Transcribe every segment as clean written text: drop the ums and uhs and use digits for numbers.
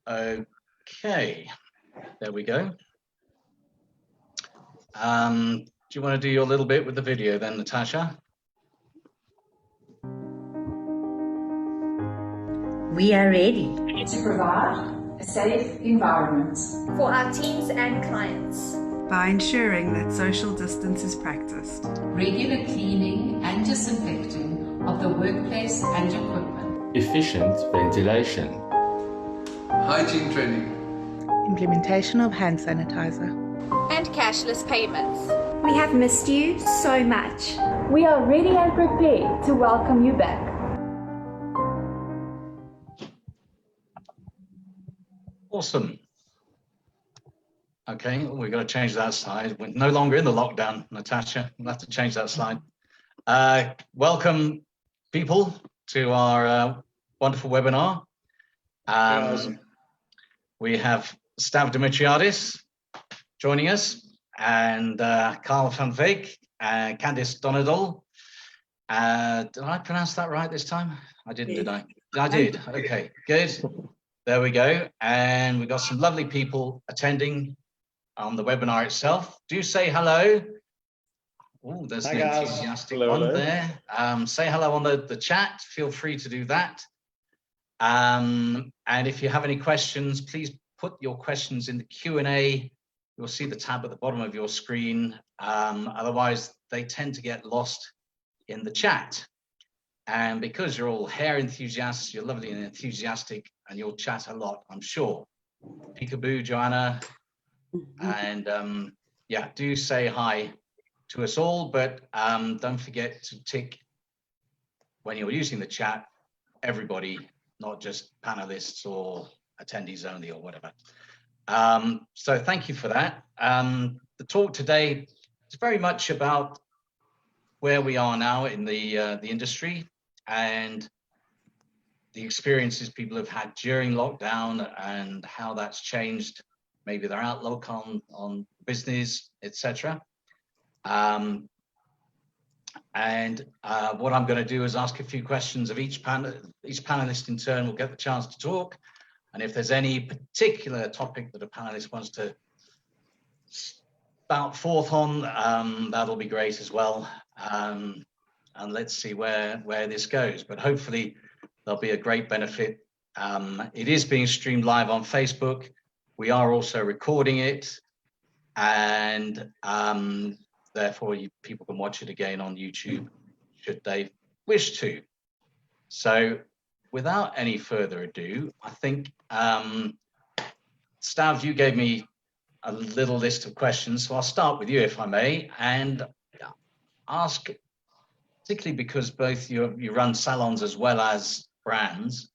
Okay, there we go. Do you want to do your little bit with the video then, Natasha? We are ready to provide a safe environment for our teams and clients by ensuring that social distance is practiced, regular cleaning and disinfecting of the workplace and equipment, efficient ventilation, hygiene training, implementation of hand sanitizer, and cashless payments. We have missed you so much. We are ready and prepared to welcome you back. Awesome. Okay, we've got to change that slide. We're no longer in the lockdown, Natasha. We'll have to change that slide. Welcome, people, to our wonderful webinar. We have Stav Dimitriadis joining us, and Carl van Veek, and Candice Donadel. Did I pronounce that right this time? I didn't, did I? I did. Okay, good. There we go. And we've got some lovely people attending on the webinar itself. Do say hello. Oh, there's an enthusiastic one there. Say hello on the chat. Feel free to do that. And if you have any questions, please put your questions in the Q&A. You'll see the tab at the bottom of your screen. Otherwise, they tend to get lost in the chat. And because you're all hair enthusiasts, you're lovely and enthusiastic, and you'll chat a lot, I'm sure. Peekaboo, Joanna, and yeah, do say hi to us all, but don't forget to tick when you're using the chat, everybody, not just panelists or attendees only or whatever. So thank you for that. The talk today is very much about where we are now in the industry and the experiences people have had during lockdown and how that's changed maybe their outlook on business, etc. And what I'm going to do is ask a few questions of each panelist in turn will get the chance to talk. And if there's any particular topic that a panelist wants to spout forth on, that'll be great as well. And let's see where this goes. But hopefully there'll be a great benefit. It is being streamed live on Facebook. We are also recording it, and therefore people can watch it again on YouTube should they wish to. So without any further ado, I think, Stav, you gave me a little list of questions, so I'll start with you if I may, and ask, particularly because both you run salons as well as brands,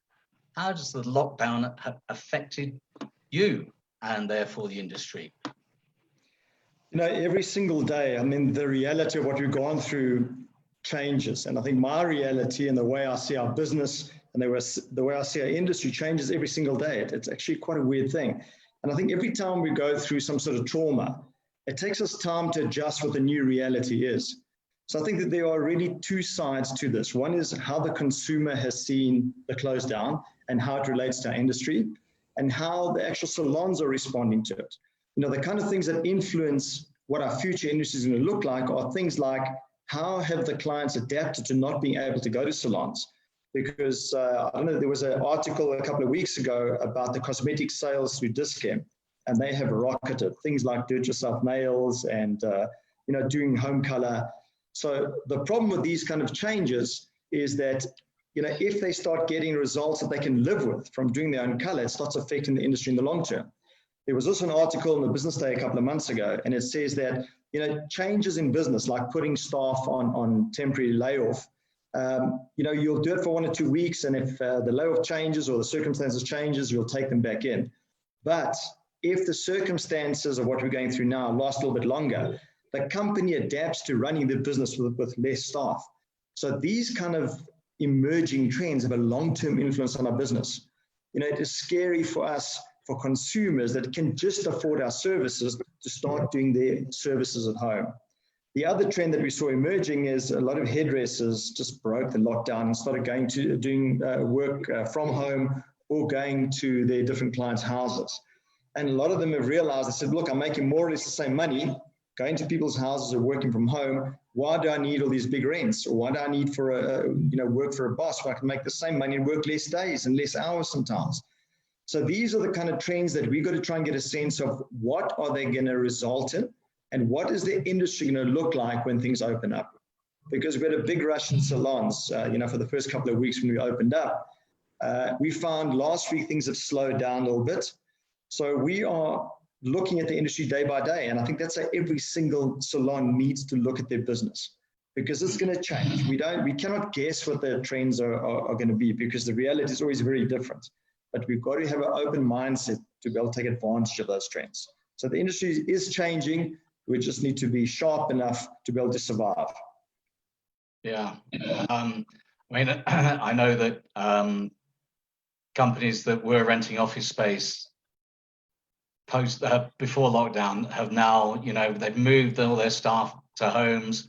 how does the lockdown have affected you and therefore the industry? You know, every single day, I mean, the reality of what we've gone through changes. And I think my reality and the way I see our business and the way I see our industry changes every single day. It's actually quite a weird thing. And I think every time we go through some sort of trauma, it takes us time to adjust what the new reality is. So I think that there are really two sides to this. One is how the consumer has seen the close down and how it relates to our industry, and how the actual salons are responding to it. You know, the kind of things that influence what our future industry is going to look like are things like how have the clients adapted to not being able to go to salons? Because I don't know, there was an article a couple of weeks ago about the cosmetic sales through Discount, and they have rocketed. Things like do-it-yourself nails and you know, doing home color. So the problem with these kind of changes is that, you know, if they start getting results that they can live with from doing their own color, it starts affecting the industry in the long term. There was also an article in the Business Day a couple of months ago, and it says that, you know, changes in business, like putting staff on temporary layoff, you know, you'll do it for 1 or 2 weeks, and if the layoff changes or the circumstances changes, you'll take them back in. But if the circumstances of what we're going through now last a little bit longer, the company adapts to running the business with less staff. So these kind of emerging trends have a long-term influence on our business. You know, it is scary for us, for consumers that can just afford our services, to start doing their services at home. The other trend that we saw emerging is a lot of hairdressers just broke the lockdown and started going to doing work from home or going to their different clients' houses. And a lot of them have realized, they said, look, I'm making more or less the same money going to people's houses or working from home. Why do I need all these big rents? Or why do I need work for a boss where I can make the same money and work less days and less hours sometimes? So these are the kind of trends that we've got to try and get a sense of what are they going to result in and what is the industry going to look like when things open up. Because we had a big rush in salons, for the first couple of weeks when we opened up. We found last week things have slowed down a little bit. So we are looking at the industry day by day. And I think that's how every single salon needs to look at their business, because it's going to change. We cannot guess what the trends are going to be, because the reality is always very different. But we've got to have an open mindset to be able to take advantage of those trends. So the industry is changing. We just need to be sharp enough to be able to survive. Yeah. I know that companies that were renting office space before lockdown have now, they've moved all their staff to homes,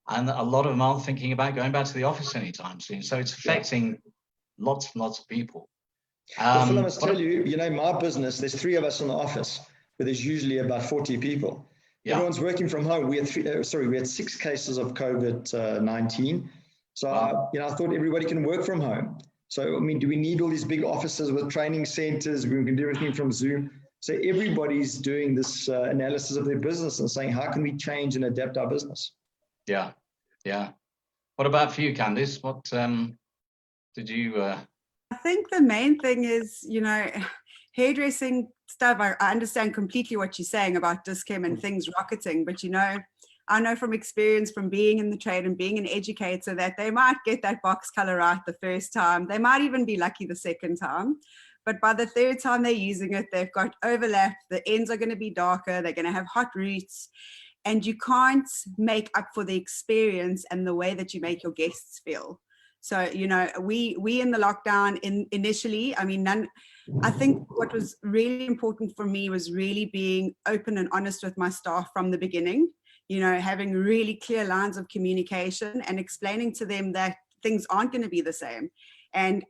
and a lot of them aren't thinking about going back to the office anytime soon. So it's affecting lots and lots of people. Well, Phil, I must tell you, my business, there's 3 of us in the office, but there's usually about 40 people. Yeah. Everyone's working from home. We had 6 cases of COVID-19. So, I thought everybody can work from home. So, do we need all these big offices with training centers? We can do everything from Zoom. So everybody's doing this analysis of their business and saying, how can we change and adapt our business? Yeah. What about for you, Candice? What did you... I think the main thing is, hairdressing stuff. I understand completely what you're saying about Dis-Chem and things rocketing, but I know from experience from being in the trade and being an educator that they might get that box color right the first time. They might even be lucky the second time. But by the third time they're using it, they've got overlap. The ends are going to be darker. They're going to have hot roots. And you can't make up for the experience and the way that you make your guests feel. So, we in the lockdown initially, I think what was really important for me was really being open and honest with my staff from the beginning, having really clear lines of communication and explaining to them that things aren't going to be the same. And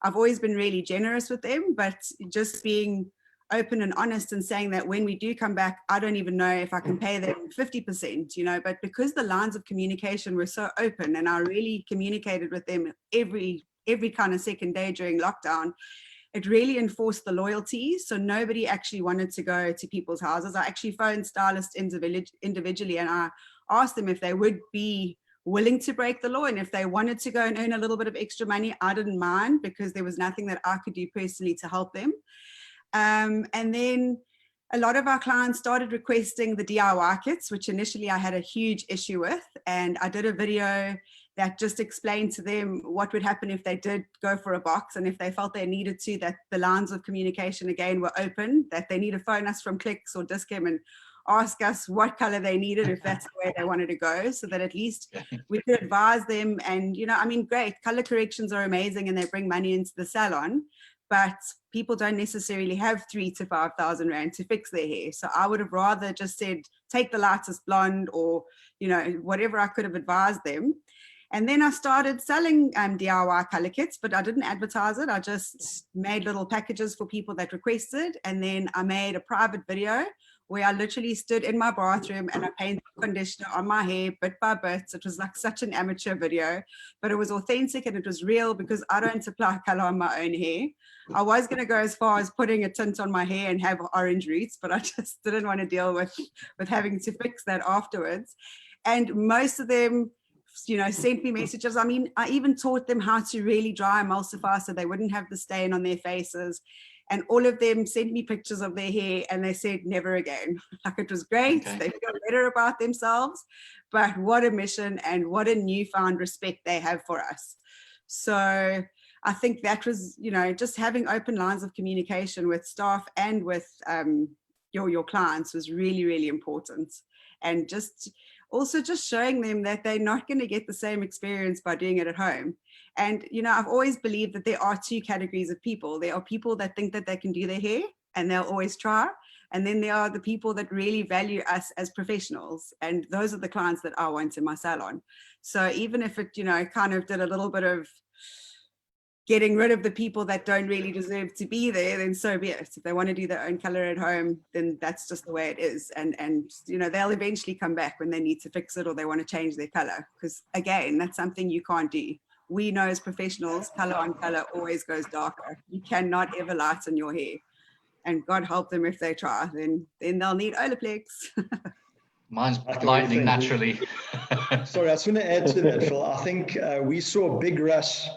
I've always been really generous with them, but just being open and honest and saying that when we do come back, I don't even know if I can pay them 50%, but because the lines of communication were so open and I really communicated with them every kind of second day during lockdown, it really enforced the loyalty. So nobody actually wanted to go to people's houses. I actually phoned stylists individually and I asked them if they would be willing to break the law, and if they wanted to go and earn a little bit of extra money, I didn't mind, because there was nothing that I could do personally to help them. And then a lot of our clients started requesting the DIY kits, which initially I had a huge issue with. And I did a video that just explained to them what would happen if they did go for a box, and if they felt they needed to, that the lines of communication again were open, that they need to phone us from Clicks or Dis-Chem and ask us what color they needed, if that's the way they wanted to go, so that at least we could advise them. And, great, color corrections are amazing and they bring money into the salon, but people don't necessarily have 3,000 to 5,000 Rand to fix their hair. So I would have rather just said, take the lightest blonde, or, whatever I could have advised them. And then I started selling DIY color kits, but I didn't advertise it. I just made little packages for people that requested. And then I made a private video where I literally stood in my bathroom and I painted conditioner on my hair bit by bit. It was like such an amateur video, but it was authentic and it was real, because I don't apply color on my own hair. I was going to go as far as putting a tint on my hair and have orange roots, but I just didn't want to deal with having to fix that afterwards. And most of them, sent me messages. I even taught them how to really dry emulsify so they wouldn't have the stain on their faces. And all of them sent me pictures of their hair and they said, never again. Like, it was great. Okay. They feel better about themselves, but what a mission and what a newfound respect they have for us. So I think that was, just having open lines of communication with staff and with your clients was really, really important. And also just showing them that they're not going to get the same experience by doing it at home. And, I've always believed that there are 2 categories of people. There are people that think that they can do their hair and they'll always try. And then there are the people that really value us as professionals. And those are the clients that I want in my salon. So even if it, kind of did a little bit of getting rid of the people that don't really deserve to be there, then so be it. If they want to do their own color at home, then that's just the way it is. And you know, they'll eventually come back when they need to fix it or they want to change their color. Because again, that's something you can't do. We know as professionals, color on color always goes darker. You cannot ever lighten your hair. And God help them if they try, then they'll need Olaplex. Mine's lightning naturally. Sorry, I just want to add to that, Phil. I think we saw a big rush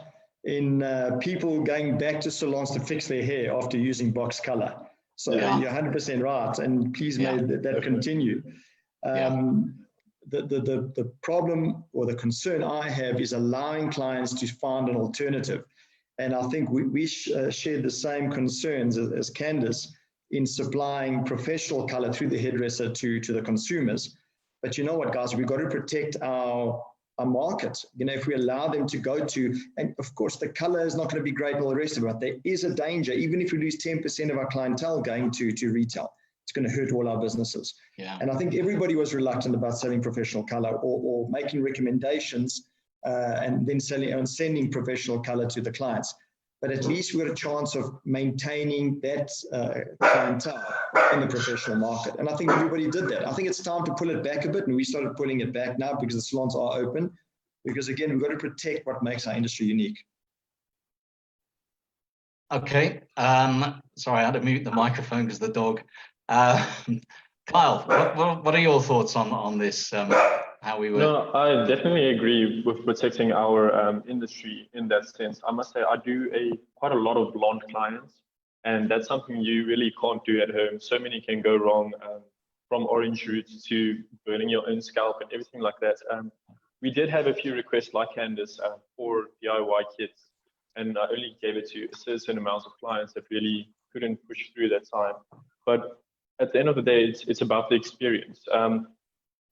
in people going back to salons to fix their hair after using box color. So you're 100% right, and please may that continue. The problem or the concern I have is allowing clients to find an alternative. And I think we shared the same concerns as Candice in supplying professional color through the hairdresser to the consumers. But you know what, guys, we've got to protect our market. You know, if we allow them to go to, and of course the color is not going to be great, all the rest of it, there is a danger, even if we lose 10% of our clientele going to retail, it's going to hurt all our businesses. And I think everybody was reluctant about selling professional color or making recommendations and then sending professional color to the clients. But at least we've got a chance of maintaining that clientele in the professional market. And I think everybody did that. I think it's time to pull it back a bit, and we started pulling it back now because the salons are open. Because again, we've got to protect what makes our industry unique. Okay. Sorry, I had to mute the microphone because the dog. Kyle, what are your thoughts on this? How we were? No, I definitely agree with protecting our industry in that sense. I must say I do quite a lot of blonde clients, and that's something you really can't do at home. So many can go wrong, from orange roots to burning your own scalp and everything like that. We did have a few requests like Candice for DIY kits, and I only gave it to a certain amount of clients that really couldn't push through that time. But at the end of the day, it's about the experience.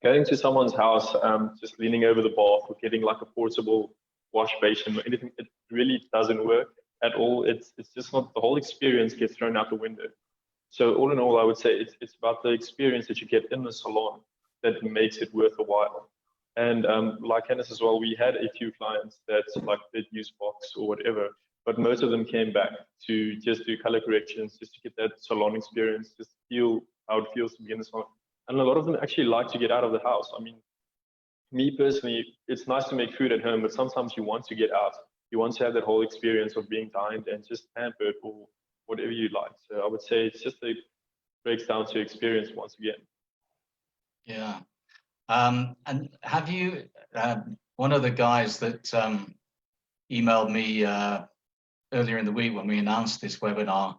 Going to someone's house, just leaning over the bath or getting like a portable wash basin or anything, it really doesn't work at all. It's just not, the whole experience gets thrown out the window. So all in all, I would say it's about the experience that you get in the salon that makes it worth a while. And like Candice as well, we had a few clients that like did use box or whatever, but most of them came back to just do color corrections, just to get that salon experience, just feel how it feels to be in the salon. And a lot of them actually like to get out of the house. I mean, me personally, it's nice to make food at home, but sometimes you want to get out. You want to have that whole experience of being dined and just pampered or whatever you like. So I would say it's just breaks down to experience once again. Yeah. And have you, one of the guys that emailed me earlier in the week when we announced this webinar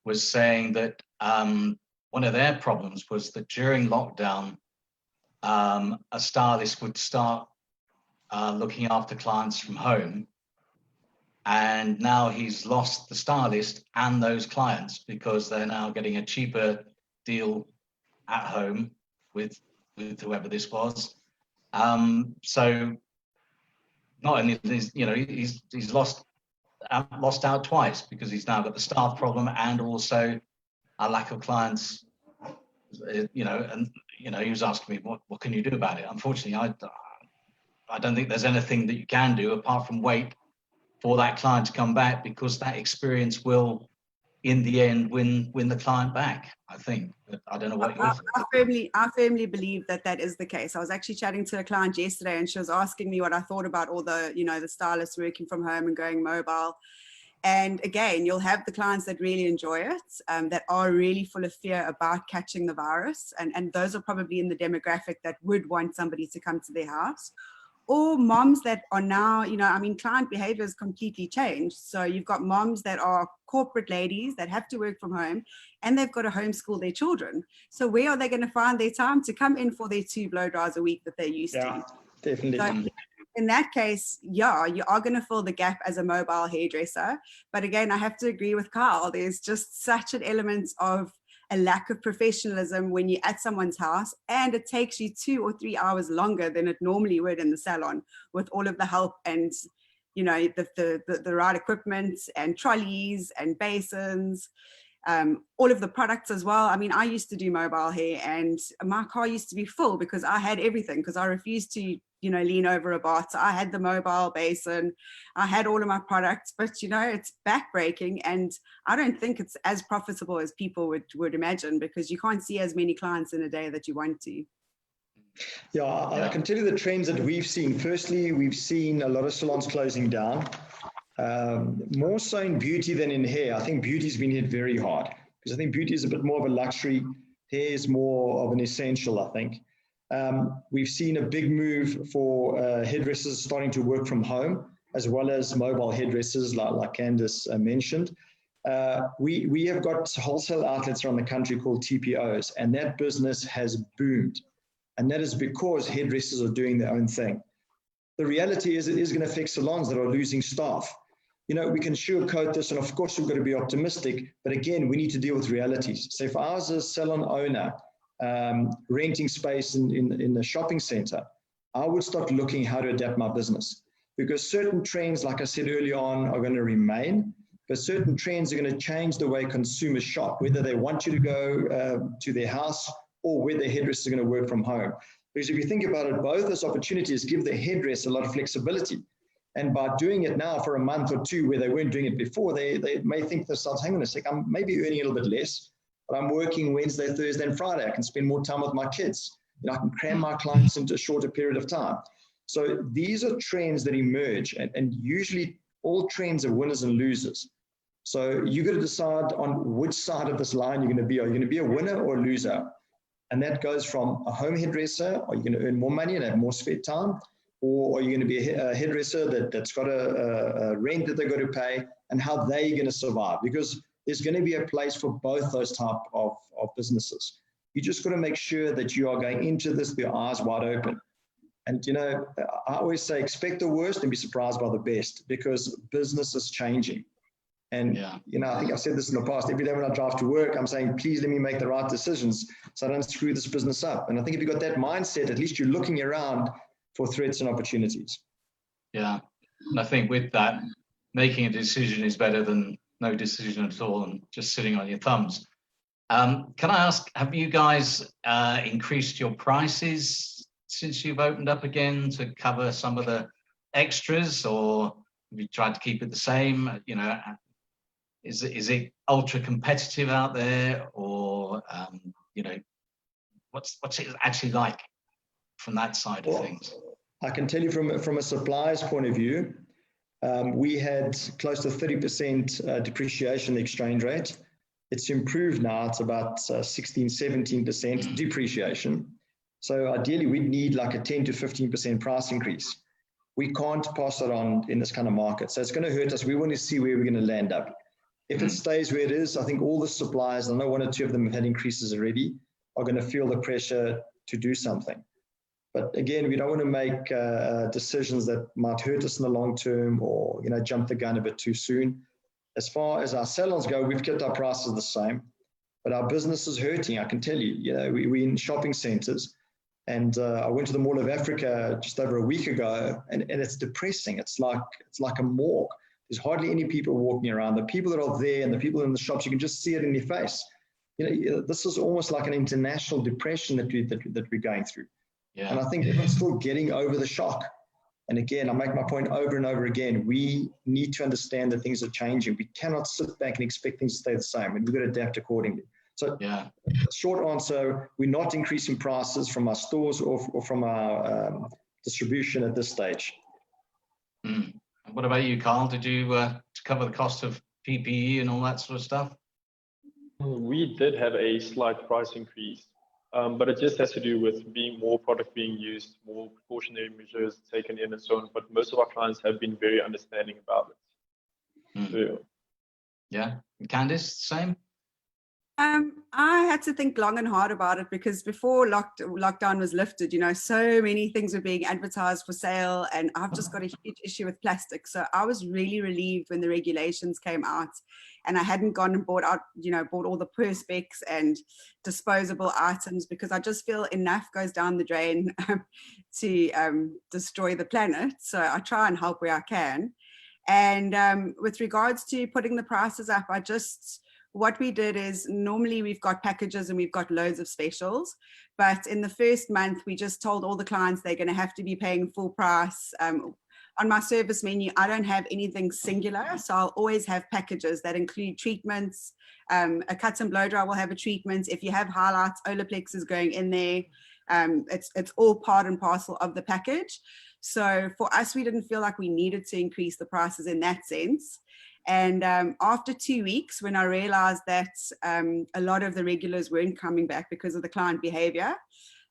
was saying that one of their problems was that during lockdown, a stylist would start looking after clients from home. And now he's lost the stylist and those clients because they're now getting a cheaper deal at home with whoever this was. So not only is, you know, he's lost out twice because he's now got the staff problem and also a lack of clients, you know, and, you know, he was asking me, what can you do about it? Unfortunately, I don't think there's anything that you can do apart from wait for that client to come back, because that experience will, in the end, win the client back, I think. But I don't know what I firmly believe that is the case. I was actually chatting to a client yesterday and she was asking me what I thought about all the, you know, the stylists working from home and going mobile. And again, you'll have the clients that really enjoy it, that are really full of fear about catching the virus. And those are probably in the demographic that would want somebody to come to their house. Or moms that are now, you know, I mean, client behavior has completely changed. So you've got moms that are corporate ladies that have to work from home and they've got to homeschool their children. So where are they going to find their time to come in for their 2 blow dries a week that they're used to? Definitely. So in that case, yeah, you are going to fill the gap as a mobile hairdresser. But again, I have to agree with Carl. There's just such an element of a lack of professionalism when you're at someone's house, and it takes you 2 or 3 hours longer than it normally would in the salon with all of the help and, you know, the right equipment and trolleys and basins, all of the products as well. I mean, I used to do mobile hair and my car used to be full because I had everything, because I refused to lean over a bath. So I had the mobile basin, I had all of my products, but it's backbreaking, and I don't think it's as profitable as people would imagine, because you can't see as many clients in a day that you want to. Yeah, I can tell you the trends that we've seen. Firstly, we've seen a lot of salons closing down, more so in beauty than in hair. I think beauty's been hit very hard, because I think beauty is a bit more of a luxury. Hair is more of an essential, I think. We've seen a big move for hairdressers starting to work from home, as well as mobile hairdressers, like Candice mentioned. We have got wholesale outlets around the country called TPOs, and that business has boomed. And that is because hairdressers are doing their own thing. The reality is it is going to affect salons that are losing staff. We can sugarcoat this, and of course we've got to be optimistic, but again, we need to deal with realities. So if I was a salon owner renting space in the shopping center, I would start looking how to adapt my business, because certain trends, like I said early on, are going to remain, but certain trends are going to change the way consumers shop, whether they want you to go to their house or whether the hairdressers are going to work from home. Because if you think about it, both those opportunities give the hairdresser a lot of flexibility. And by doing it now for a month or two where they weren't doing it before, they may think to themselves, hang on a sec, I'm maybe earning a little bit less, but I'm working Wednesday, Thursday, and Friday. I can spend more time with my kids. I can cram my clients into a shorter period of time. So these are trends that emerge, and usually all trends are winners and losers. So you got to decide on which side of this line you're going to be. Are you going to be a winner or a loser? And that goes from a home hairdresser. Are you going to earn more money and have more spare time? Or are you going to be a hairdresser that's got a rent that they've got to pay, and how they're going to survive? Because there's going to be a place for both those type of businesses. You just got to make sure that you are going into this with your eyes wide open. And, I always say, expect the worst and be surprised by the best, because business is changing. And, I think I've said this in the past, every day when I drive to work, I'm saying, please let me make the right decisions so I don't screw this business up. And I think if you've got that mindset, at least you're looking around for threats and opportunities. Yeah, and I think with that, making a decision is better than no decision at all and just sitting on your thumbs. Can I ask, have you guys increased your prices since you've opened up again to cover some of the extras, or have you tried to keep it the same? Is it ultra competitive out there, or what's it actually like from that side of things? I can tell you from a supplier's point of view, we had close to 30% depreciation exchange rate. It's improved now. It's about 16, 17% depreciation. So ideally, we'd need like a 10 to 15% price increase. We can't pass it on in this kind of market. So it's going to hurt us. We want to see where we're going to land up. If it stays where it is, I think all the suppliers, I know one or two of them have had increases already, are going to feel the pressure to do something. But again, we don't want to make decisions that might hurt us in the long term, or jump the gun a bit too soon. As far as our salons go, we've kept our prices the same, but our business is hurting. I can tell you. We're in shopping centers, and I went to the Mall of Africa just over a week ago, and it's depressing. It's like a morgue. There's hardly any people walking around. The people that are there and the people in the shops, you can just see it in their face. This is almost like an international depression that we're going through. Yeah. And I think everyone's still getting over the shock. And again, I make my point over and over again. We need to understand that things are changing. We cannot sit back and expect things to stay the same, and we've got to adapt accordingly. So short answer, we're not increasing prices from our stores or from our distribution at this stage. Mm. What about you, Carl? Did you to cover the cost of PPE and all that sort of stuff? We did have a slight price increase, but it just has to do with more product being used, more precautionary measures taken in and so on. But most of our clients have been very understanding about it. Mm. So, yeah. Candice, same? I had to think long and hard about it, because before lockdown was lifted, so many things were being advertised for sale, and I've just got a huge issue with plastic. So I was really relieved when the regulations came out, and I hadn't gone and bought all the Perspex and disposable items, because I just feel enough goes down the drain to destroy the planet. So I try and help where I can. And with regards to putting the prices up, I just what we did is normally we've got packages and we've got loads of specials, but in the first month, we just told all the clients they're going to have to be paying full price. On my service menu, I don't have anything singular, so I'll always have packages that include treatments. A cut and blow dry will have a treatment. If you have highlights, Olaplex is going in there. It's all part and parcel of the package. So for us, we didn't feel like we needed to increase the prices in that sense. And after 2 weeks, when I realized that a lot of the regulars weren't coming back because of the client behavior,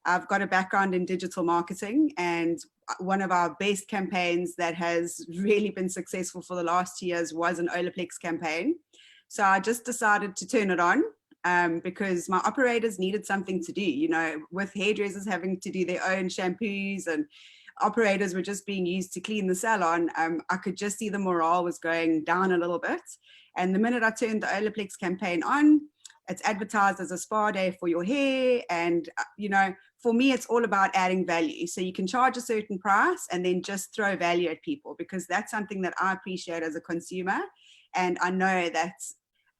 I've got a background in digital marketing, and one of our best campaigns that has really been successful for the last 2 years was an Olaplex campaign. So I just decided to turn it on because my operators needed something to do, you know, with hairdressers having to do their own shampoos and operators were just being used to clean the salon. I could just see the morale was going down a little bit. And the minute I turned the Olaplex campaign on, it's advertised as a spa day for your hair. And, you know, for me, it's all about adding value. So you can charge a certain price and then just throw value at people, because that's something that I appreciate as a consumer. And I know that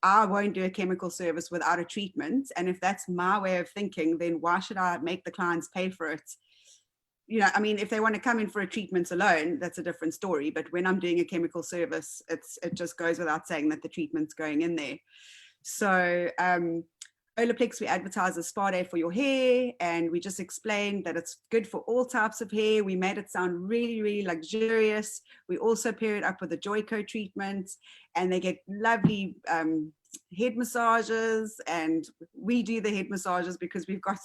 I won't do a chemical service without a treatment. And if that's my way of thinking, then why should I make the clients pay for it? You know, I mean, if they want to come in for a treatment alone, that's a different story. But when I'm doing a chemical service, it just goes without saying that the treatment's going in there. So Olaplex, we advertise as spa day for your hair, and we just explained that it's good for all types of hair. We made it sound really, really luxurious. We also pair it up with a Joico treatment, and they get lovely head massages, and we do the head massages because we've got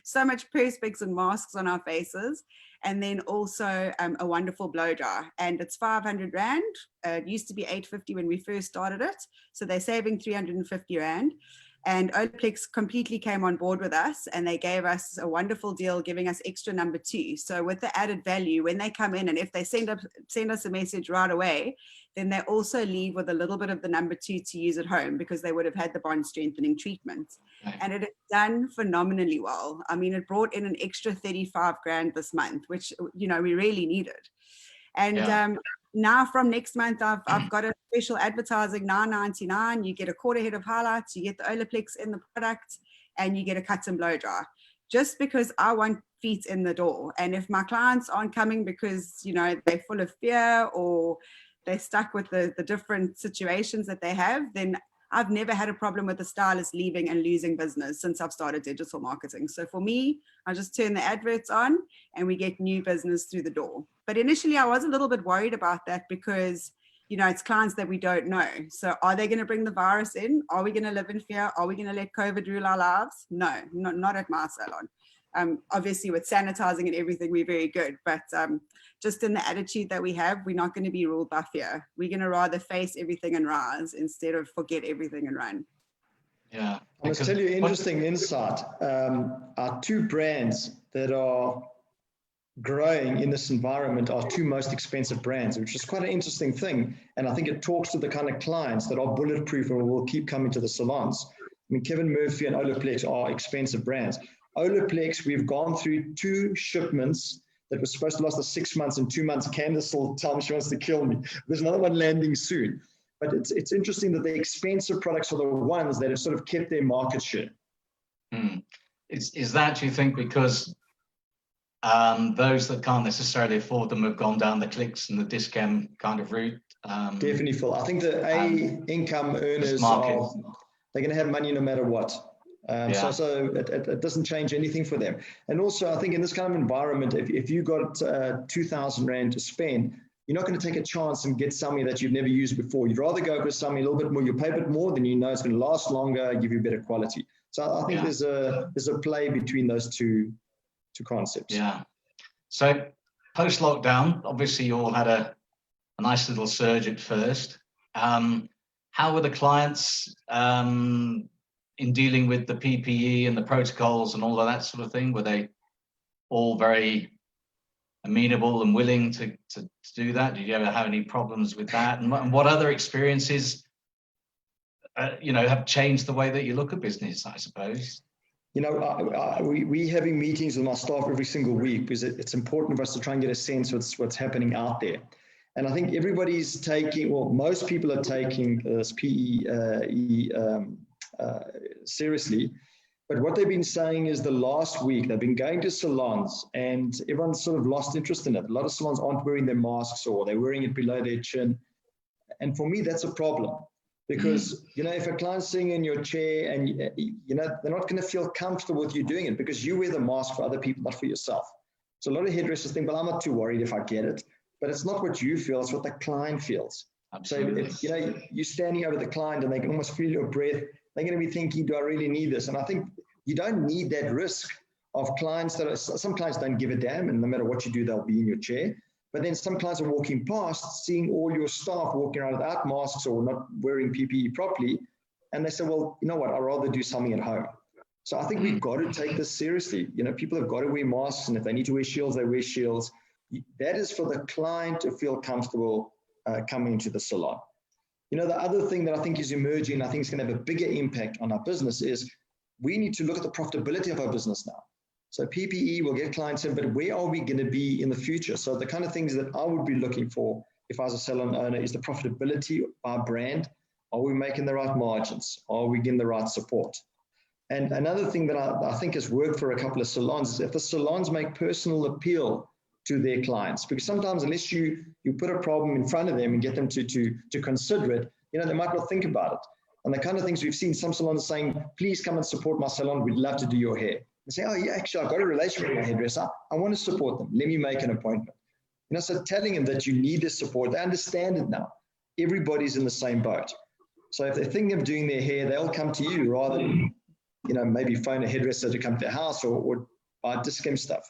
so much perspex and masks on our faces. And then also a wonderful blow dry, and it's 500 Rand. It used to be 850 when we first started it, so they're saving 350 Rand. And Olaplex completely came on board with us, and they gave us a wonderful deal, giving us extra number 2. So with the added value, when they come in, and if they send us a message right away, then they also leave with a little bit of the number 2 to use at home, because they would have had the bond strengthening treatment. Right. And it has done phenomenally well. I mean, it brought in an extra 35 grand this month, which, you know, we really needed. And now from next month, I've got a special advertising, $9.99. You get a quarter head of highlights, you get the Olaplex in the product, and you get a cut and blow dry. Just because I want feet in the door. And if my clients aren't coming because, you know, they're full of fear or they're stuck with the different situations that they have, then I've never had a problem with the stylist leaving and losing business since I've started digital marketing. So for me, I just turn the adverts on and we get new business through the door. But initially I was a little bit worried about that because, you know, it's clients that we don't know. So are they going to bring the virus in? Are we going to live in fear? Are we going to let COVID rule our lives? No, not at my salon. Obviously with sanitizing and everything, we're very good, but just in the attitude that we have, we're not going to be ruled by fear. We're going to rather face everything and rise instead of forget everything and run. Yeah. I must tell you an interesting insight. Our 2 brands that are growing in this environment are 2 most expensive brands, which is quite an interesting thing. And I think it talks to the kind of clients that are bulletproof and will keep coming to the salons. I mean, Kevin Murphy and Olaplex are expensive brands. Olaplex, we've gone through 2 shipments that were supposed to last us 6 months, and 2 months. Candice will tell me she wants to kill me. There's another one landing soon. But it's interesting that the expensive products are the ones that have sort of kept their market share. Is that, do you think, because those that can't necessarily afford them have gone down the clicks and the discount kind of route? Definitely, Phil. I think the income earners they're going to have money no matter what. So it doesn't change anything for them. And also, I think in this kind of environment, if you got 2,000 Rand to spend, you're not going to take a chance and get something that you've never used before. You'd rather go for something a little bit more. You pay a bit more, then you know it's going to last longer, give you better quality. So I think there's a play between those two concepts. Yeah. So post lockdown, obviously you all had a nice little surge at first. How were the clients in dealing with the PPE and the protocols and all of that sort of thing? Were they all very amenable and willing to do that? Did you ever have any problems with that? And what other experiences, have changed the way that you look at business, I suppose? You know, we having meetings with my staff every single week because it's important for us to try and get a sense of what's happening out there. And I think everybody's taking, well, most people are taking this PE seriously. But what they've been saying is the last week, they've been going to salons and everyone's sort of lost interest in it. A lot of salons aren't wearing their masks or they're wearing it below their chin. And for me, that's a problem because, you know, if a client's sitting in your chair and, you know, they're not going to feel comfortable with you doing it because you wear the mask for other people, not for yourself. So a lot of hairdressers think, well, I'm not too worried if I get it, but it's not what you feel, it's what the client feels. Absolutely. So, if, you know, you're standing over the client and they can almost feel your breath. They're going to be thinking, do I really need this? And I think you don't need that risk of clients that are, some clients don't give a damn and no matter what you do, they'll be in your chair. But then some clients are walking past, seeing all your staff walking around without masks or not wearing PPE properly. And they say, well, you know what, I'd rather do something at home. So I think we've got to take this seriously. You know, people have got to wear masks and if they need to wear shields, they wear shields. That is for the client to feel comfortable coming into the salon. You know, the other thing that I think is emerging, I think is going to have a bigger impact on our business is we need to look at the profitability of our business now. So PPE will get clients in, but where are we going to be in the future? So the kind of things that I would be looking for if I was a salon owner is the profitability of our brand. Are we making the right margins? Are we getting the right support? And another thing that I think has worked for a couple of salons is if the salons make personal appeal to their clients, because sometimes unless you put a problem in front of them and get them to consider it, you know, they might not think about it. And the kind of things we've seen some salons saying, please come and support my salon. We'd love to do your hair. And say, oh yeah, actually, I've got a relationship with my hairdresser. I want to support them. Let me make an appointment. You know, so telling them that you need this support, they understand it now. Everybody's in the same boat. So if they're thinking of doing their hair, they'll come to you rather than, you know, maybe phone a hairdresser to come to their house or buy discount stuff.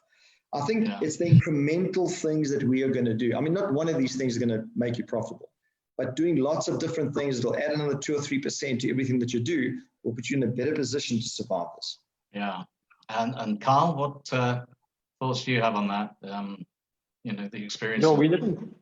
I think it's the incremental things that we are going to do. I mean, not one of these things is going to make you profitable, but doing lots of different things that will add another 2 or 3% to everything that you do will put you in a better position to survive this. Yeah. And Carl, what thoughts do you have on that? You know, the experience. No, we didn't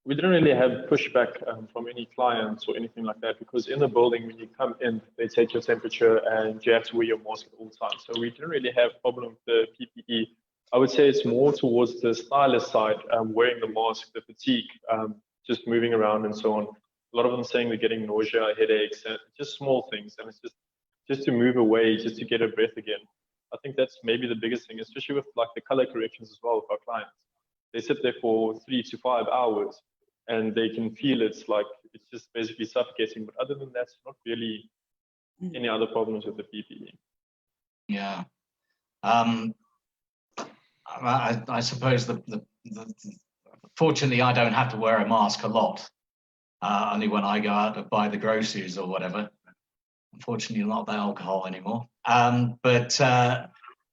really have pushback from any clients or anything like that, because in the building, when you come in, they take your temperature and you have to wear your mask at all times. So we didn't really have problem with the PPE. I would say it's more towards the stylist side, wearing the mask, the fatigue, just moving around and so on. A lot of them saying they're getting nausea, headaches, and just small things. And it's just to move away, just to get a breath again. I think that's maybe the biggest thing, especially with like the color corrections as well with our clients. They sit there for 3 to 5 hours and they can feel it's just basically suffocating. But other than that, it's not really any other problems with the PPE. Yeah. I suppose fortunately, I don't have to wear a mask a lot, only when I go out to buy the groceries or whatever. Unfortunately, not the alcohol anymore. But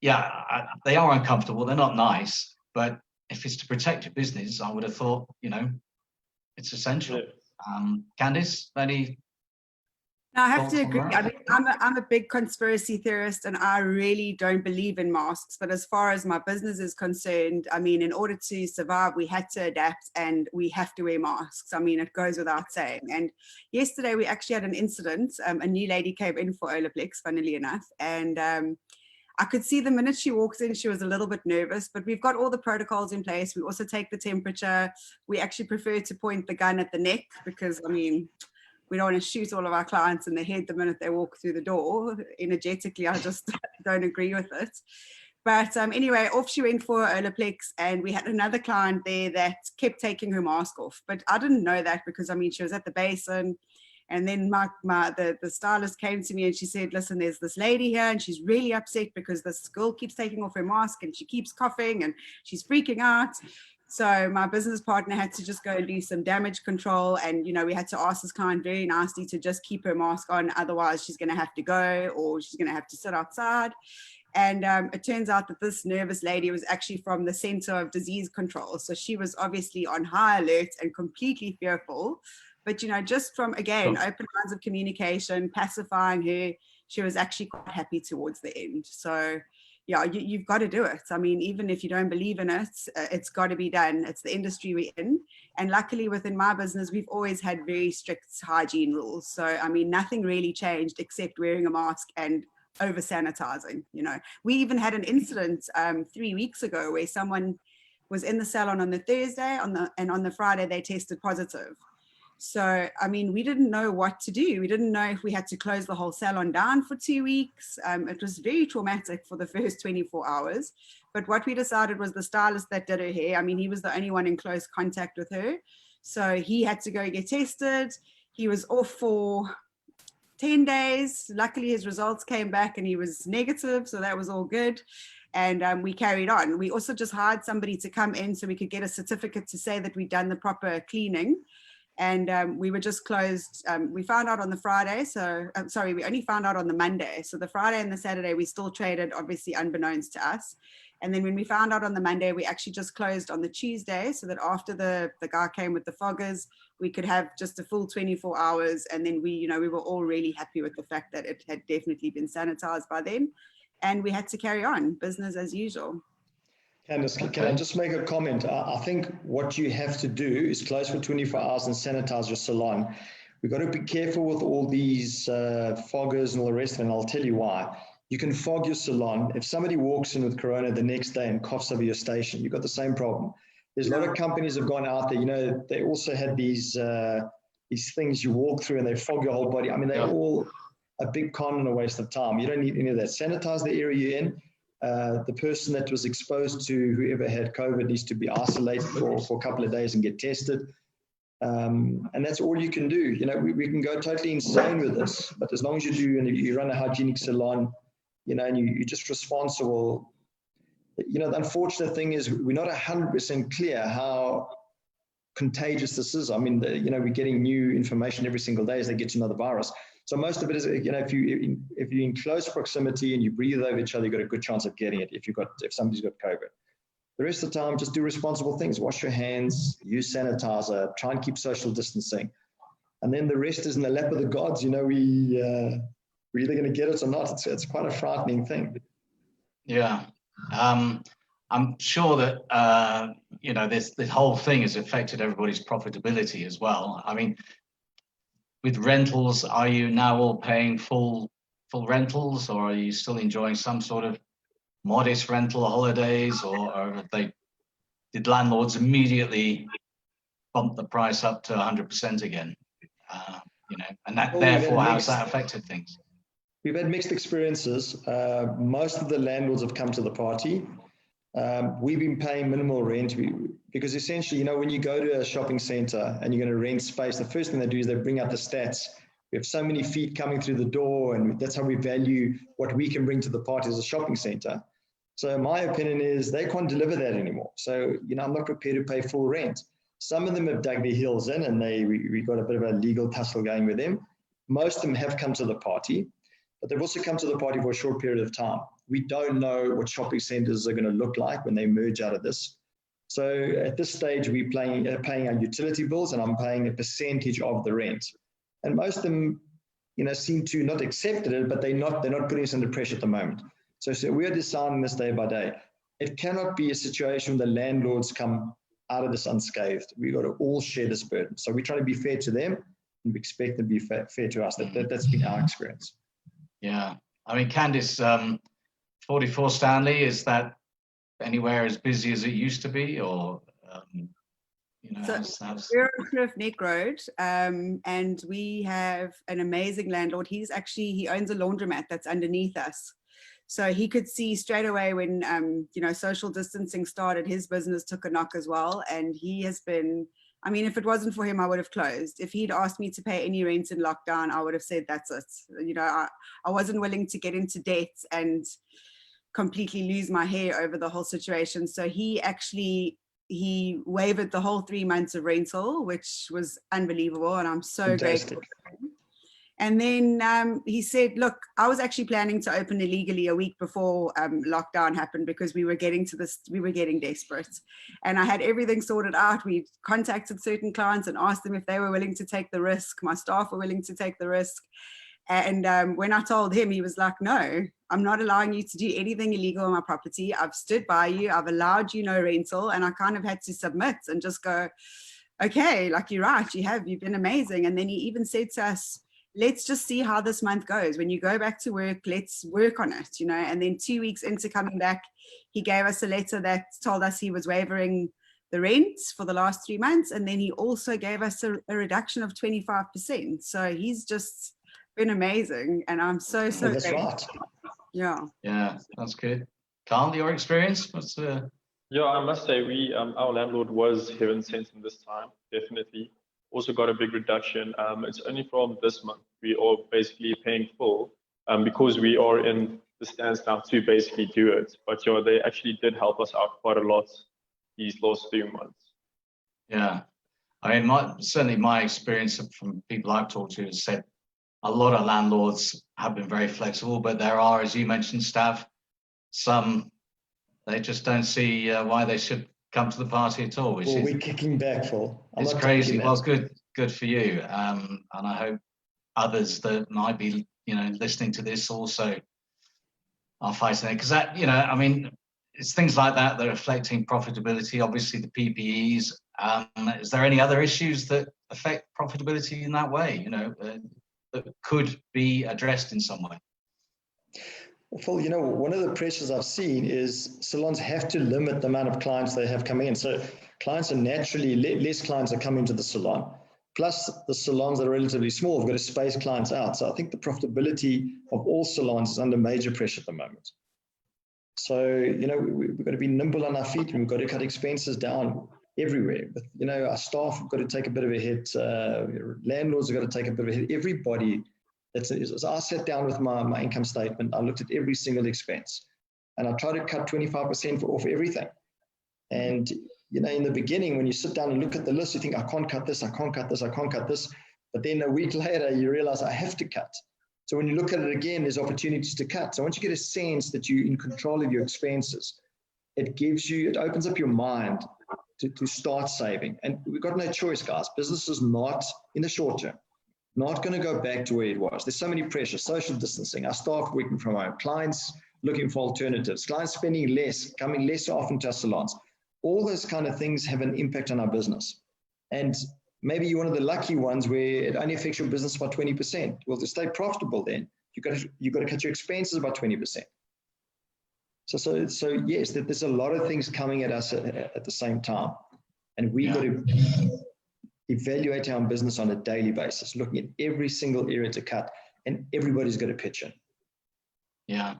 yeah, they are uncomfortable. They're not nice. But if it's to protect your business, I would have thought, you know, it's essential. Yeah. Candice, any? No, I have to agree. I mean, I'm a big conspiracy theorist and I really don't believe in masks. But as far as my business is concerned, I mean, in order to survive, we had to adapt and we have to wear masks. I mean, it goes without saying. And yesterday we actually had an incident. A new lady came in for Olaplex, funnily enough. And I could see the minute she walks in, she was a little bit nervous, but we've got all the protocols in place. We also take the temperature. We actually prefer to point the gun at the neck because, I mean, we don't want to shoot all of our clients in the head the minute they walk through the door. Energetically, I just don't agree with it. But anyway, off she went for Olaplex, and we had another client there that kept taking her mask off. But I didn't know that because, I mean, she was at the basin. And then the stylist came to me and she said, listen, there's this lady here and she's really upset because this girl keeps taking off her mask and she keeps coughing and she's freaking out. So my business partner had to just go and do some damage control. And, you know, we had to ask this client very nicely to just keep her mask on. Otherwise, she's going to have to go or she's going to have to sit outside. And it turns out that this nervous lady was actually from the Center of Disease Control. So she was obviously on high alert and completely fearful. But, you know, just from, again, open lines of communication, pacifying her, she was actually quite happy towards the end. So, yeah, you've got to do it. I mean, even if you don't believe in it, it's got to be done. It's the industry we're in. And luckily within my business, we've always had very strict hygiene rules. So, I mean, nothing really changed except wearing a mask and over sanitizing. You know, we even had an incident 3 weeks ago where someone was in the salon on the Thursday, and on the Friday they tested positive. So, I mean, we didn't know what to do. We didn't know if we had to close the whole salon down for 2 weeks. It was very traumatic for the first 24 hours. But what we decided was the stylist that did her hair, I mean, he was the only one in close contact with her. So he had to go get tested. He was off for 10 days. Luckily, his results came back and he was negative. So that was all good. And we carried on. We also just hired somebody to come in so we could get a certificate to say that we'd done the proper cleaning. And we were just closed. We found out on the Friday. So, sorry, we only found out on the Monday. So the Friday and the Saturday, we still traded, obviously unbeknownst to us. And then when we found out on the Monday, we actually just closed on the Tuesday so that after the guy came with the foggers, we could have just a full 24 hours. And then we were all really happy with the fact that it had definitely been sanitized by then. And we had to carry on business as usual. Candice, can I just make a comment? I think what you have to do is close for 24 hours and sanitize your salon. We've got to be careful with all these foggers and all the rest of it, and I'll tell you why. You can fog your salon. If somebody walks in with corona the next day and coughs over your station, you've got the same problem. There's a lot of companies have gone out there, they also had these things you walk through and they fog your whole body. I mean, they're all a big con and a waste of time. You don't need any of that. Sanitize the area you're in. The person that was exposed to whoever had COVID needs to be isolated for a couple of days and get tested. And that's all you can do. We can go totally insane with this, but as long as you do, and you run a hygienic salon, and you're just responsible. The unfortunate thing is we're not 100% clear how contagious this is. I mean, we're getting new information every single day as they get to know the virus. So most of it is, if you're in close proximity and you breathe over each other, you've got a good chance of getting it if somebody's got COVID. The rest of the time, just do responsible things. Wash your hands, use sanitizer, try and keep social distancing. And then the rest is in the lap of the gods. We're either going to get it or not. It's quite a frightening thing. Yeah. I'm sure that, this whole thing has affected everybody's profitability as well. I mean, with rentals, are you now all paying full rentals, or are you still enjoying some sort of modest rental holidays, or did landlords immediately bump the price up to 100% again? And that therefore how's that affected things? We've had mixed experiences. Most of the landlords have come to the party. We've been paying minimal rent because essentially, when you go to a shopping center and you're going to rent space, the first thing they do is they bring out the stats. We have so many feet coming through the door, and that's how we value what we can bring to the party as a shopping center. So my opinion is they can't deliver that anymore. So, I'm not prepared to pay full rent. Some of them have dug their heels in, and we got a bit of a legal tussle going with them. Most of them have come to the party, but they've also come to the party for a short period of time. We don't know what shopping centers are going to look like when they merge out of this. So at this stage, we're paying our utility bills, and I'm paying a percentage of the rent. And most of them, seem to not accept it, but they're not putting us under pressure at the moment. So we are deciding this day by day. It cannot be a situation where the landlords come out of this unscathed. We've got to all share this burden. So we try to be fair to them, and we expect them to be fair to us. That's been our experience. Yeah. I mean, Candice, 44 Stanley, is that anywhere as busy as it used to be, or we're on Cliff Neck Road, and we have an amazing landlord. He owns a laundromat that's underneath us, so he could see straight away when social distancing started. His business took a knock as well, and he has been. I mean, if it wasn't for him, I would have closed. If he'd asked me to pay any rent in lockdown, I would have said, that's it. I wasn't willing to get into debt and completely lose my hair over the whole situation. So he waived the whole 3 months of rental, which was unbelievable. And I'm so grateful. And then he said, look, I was actually planning to open illegally a week before lockdown happened, because we were getting desperate. And I had everything sorted out. We contacted certain clients and asked them if they were willing to take the risk. My staff were willing to take the risk. And when I told him, he was like, no, I'm not allowing you to do anything illegal on my property. I've stood by you. I've allowed you no rental. And I kind of had to submit and just go, okay, like, you're right. You've been amazing. And then he even said to us, let's just see how this month goes. When you go back to work, let's work on it, you know. And then 2 weeks into coming back, he gave us a letter that told us he was waiving the rent for the last 3 months. And then he also gave us a reduction of 25%. So he's just been amazing. And I'm so That's grateful. right. Yeah, that's good. Carl, your experience? Yeah, I must say our landlord was heaven sent in this time, definitely. Also got a big reduction. It's only from this month we are basically paying full because we are in the stance now to basically do it. But yeah, they actually did help us out quite a lot these last 2 months. Yeah, I mean, certainly my experience from people I've talked to has said a lot of landlords have been very flexible, but there are, as you mentioned, Stav, some they just don't see why they should come to the party at all. Well, we're kicking back, Phil. It's crazy. Well, good for you, and I hope others that might be, listening to this also are fighting it, because that, I mean, it's things like that that are affecting profitability. Obviously, the PPEs. Is there any other issues that affect profitability in that way? That could be addressed in some way? Well, Phil, one of the pressures I've seen is salons have to limit the amount of clients they have coming in. So clients are naturally, less clients are coming to the salon. Plus the salons that are relatively small have got to space clients out. So I think the profitability of all salons is under major pressure at the moment. So, we've got to be nimble on our feet, and we've got to cut expenses down everywhere. But, our staff have got to take a bit of a hit. Landlords have got to take a bit of a hit. Everybody. So I sat down with my income statement. I looked at every single expense, and I tried to cut 25% off everything. And, in the beginning, when you sit down and look at the list, you think, I can't cut this, I can't cut this, I can't cut this. But then a week later, you realize I have to cut. So when you look at it again, there's opportunities to cut. So once you get a sense that you're in control of your expenses, it opens up your mind to start saving. And we've got no choice, guys. Business is not, in the short term, not going to go back to where it was. There's so many pressures, social distancing, our staff working from home, clients looking for alternatives, clients spending less, coming less often to our salons. All those kind of things have an impact on our business. And maybe you're one of the lucky ones where it only affects your business by 20%. Well, to stay profitable then, you've got to cut your expenses by 20%. So yes, there's a lot of things coming at us at the same time. And we've got to evaluate our business on a daily basis, looking at every single area to cut, and everybody's got to pitch in. Yeah.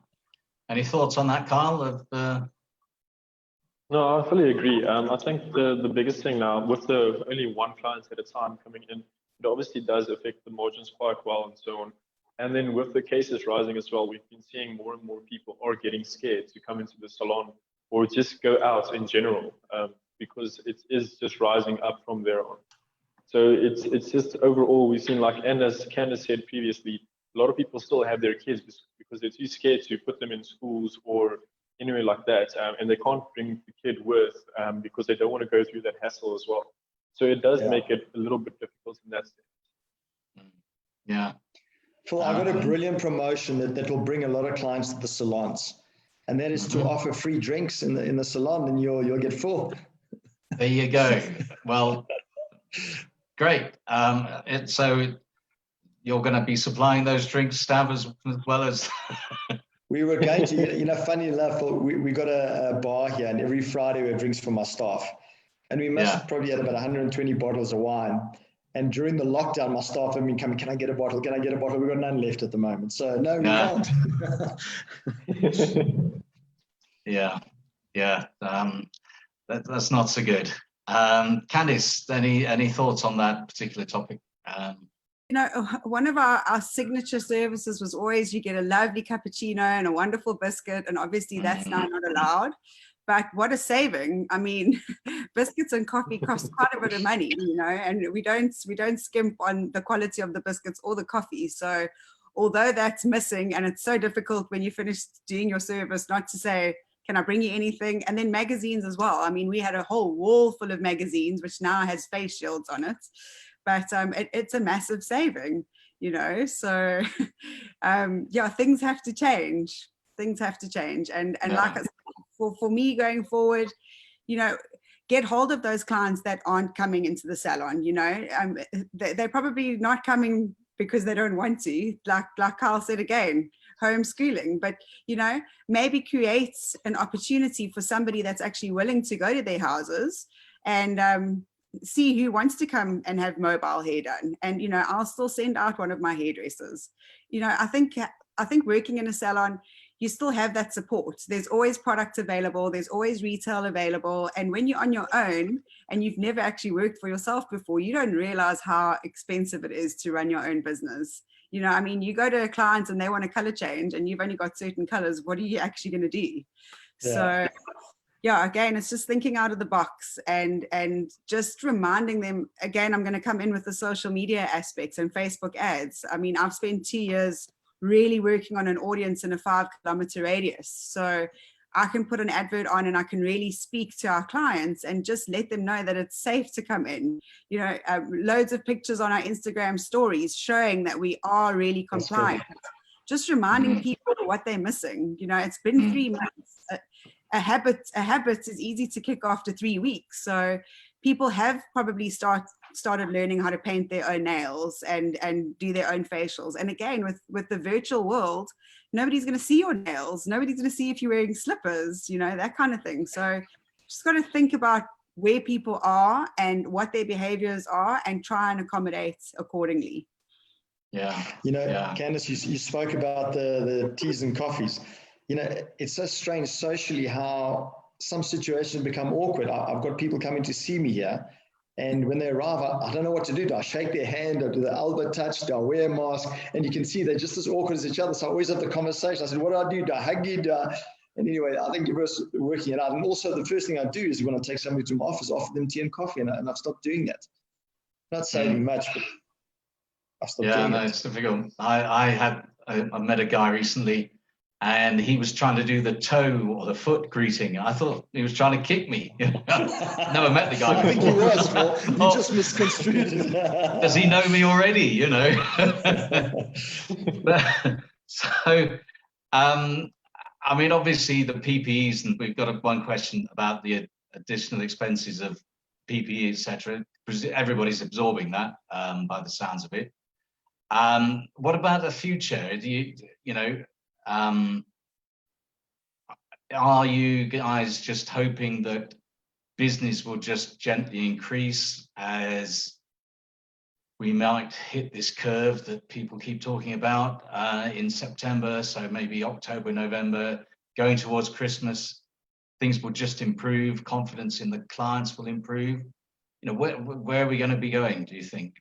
Any thoughts on that, Carl? No, I fully agree. I think the biggest thing now, with the only one client at a time coming in, it obviously does affect the margins quite well and so on. And then with the cases rising as well, we've been seeing more and more people are getting scared to come into the salon or just go out in general because it is just rising up from there on. So it's just overall, we've seen, like, and as Candice said previously, a lot of people still have their kids because they're too scared to put them in schools or anywhere like that, and they can't bring the kid with because they don't want to go through that hassle as well. So it does make it a little bit difficult in that sense. Yeah. Phil, I got a brilliant promotion that will bring a lot of clients to the salons, and that is to offer free drinks in the salon, and you'll get full. There you go. Well, great. So you're going to be supplying those drinks, Stav, as well as. We were going to, funny enough, we got a bar here, and every Friday we have drinks for my staff. And we must have probably had about 120 bottles of wine. And during the lockdown, my staff have been coming, can I get a bottle? Can I get a bottle? We've got none left at the moment. So no, we can't. Yeah. That's not so good. Candice, any thoughts on that particular topic? One of our signature services was always you get a lovely cappuccino and a wonderful biscuit, and obviously that's now not allowed. But what a saving! I mean, biscuits and coffee cost quite a bit of money, and we don't skimp on the quality of the biscuits or the coffee. So, although that's missing, and it's so difficult when you finish doing your service not to say, "Can I bring you anything?" And then magazines as well. I mean, we had a whole wall full of magazines, which now has face shields on it. But it's a massive saving, So, things have to change. And like I said, for me going forward, get hold of those clients that aren't coming into the salon. They're probably not coming because they don't want to, like Kyle said again, homeschooling. But, you know, maybe creates an opportunity for somebody that's actually willing to go to their houses and see who wants to come and have mobile hair done. And, you know, I'll still send out one of my hairdressers. You know, I think working in a salon, you still have that support. There's always product available. There's always retail available. And when you're on your own and you've never actually worked for yourself before, you don't realize how expensive it is to run your own business. You know, I mean, you go to a client and they want a color change and you've only got certain colors. What are you actually going to do? Yeah. So yeah, again, it's just thinking out of the box and just reminding them, again, I'm going to come in with the social media aspects and Facebook ads. I mean, I've spent 2 years really working on an audience in a 5-kilometer radius. So I can put an advert on and I can really speak to our clients and just let them know that it's safe to come in. You know, loads of pictures on our Instagram stories showing that we are really compliant. Just reminding people what they're missing. You know, it's been 3 months. A habit is easy to kick after 3 weeks. So people have probably started learning how to paint their own nails and do their own facials. And again, with the virtual world, nobody's going to see your nails. Nobody's going to see if you're wearing slippers, you know, that kind of thing. So just got to think about where people are and what their behaviors are and try and accommodate accordingly. Yeah. You know, Candice, you spoke about the teas and coffees. You know, it's so strange socially how some situations become awkward. I've got people coming to see me here, and when they arrive, I don't know what to do. Do I shake their hand or do the elbow touch? Do I wear a mask? And you can see they're just as awkward as each other. So I always have the conversation. I said, what do I do? Do I hug you? And anyway, I think you're working it out. And also the first thing I do is when I take somebody to my office, offer them tea and coffee, and I've stopped doing that. Not saving much, but I've stopped doing it. Yeah, no, it's difficult. I met a guy recently, and he was trying to do the toe or the foot greeting. I thought he was trying to kick me. Never met the guy before. I think he was, Phil. You just misconstrued it. Does he know me already, you know? So, I mean, obviously the PPEs, and we've got one question about the additional expenses of PPE, etc. Everybody's absorbing that by the sounds of it. What about the future? Do you know, are you guys just hoping that business will just gently increase as we might hit this curve that people keep talking about in September? So maybe October, November, going towards Christmas, things will just improve, confidence in the clients will improve. You know, where are we going to be going, do you think?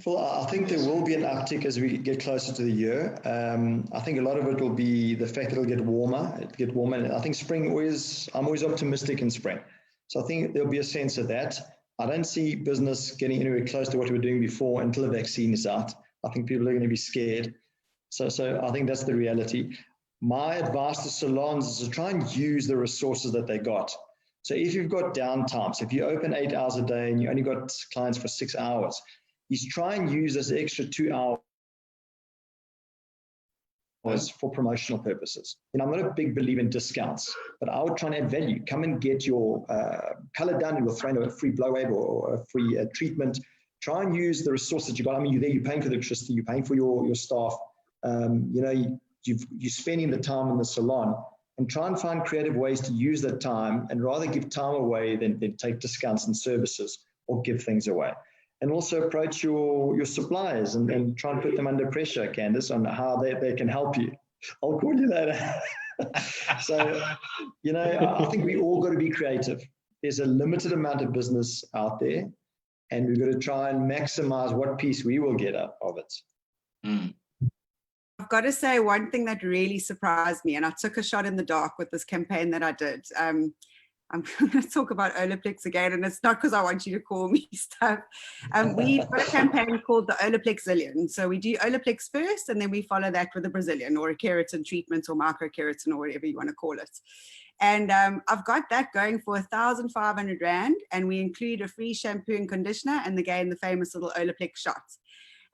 Well, I think there will be an uptick as we get closer to the year. I think a lot of it will be the fact that it'll get warmer. And I think I'm always optimistic in spring. So I think there'll be a sense of that. I don't see business getting anywhere close to what we were doing before until the vaccine is out. I think people are going to be scared. So I think that's the reality. My advice to salons is to try and use the resources that they got. So if you've got downtime, so if you open 8 hours a day and you only got clients for 6 hours, is try and use this extra 2 hours for promotional purposes. And I'm not a big believer in discounts, but I would try and add value. Come and get your color done, and we'll throw in a free blow wave or a free treatment. Try and use the resources you got. I mean, you're paying for the electricity, you're paying for your staff. You know, you're spending the time in the salon, and try and find creative ways to use that time, and rather give time away than take discounts and services or give things away. And also approach your suppliers and try and put them under pressure, Candice, on how they can help you. I'll call you later. So, you know, I think we all got to be creative. There's a limited amount of business out there, and we've got to try and maximize what piece we will get out of it. I've got to say one thing that really surprised me, and I took a shot in the dark with this campaign that I did. I'm going to talk about Olaplex again, and it's not because I want you to call me stuff. We've got a campaign called the Olaplexillion. So we do Olaplex first, and then we follow that with a Brazilian or a keratin treatment or microkeratin or whatever you want to call it. And I've got that going for 1,500 Rand, and we include a free shampoo and conditioner, and again, the famous little Olaplex shot.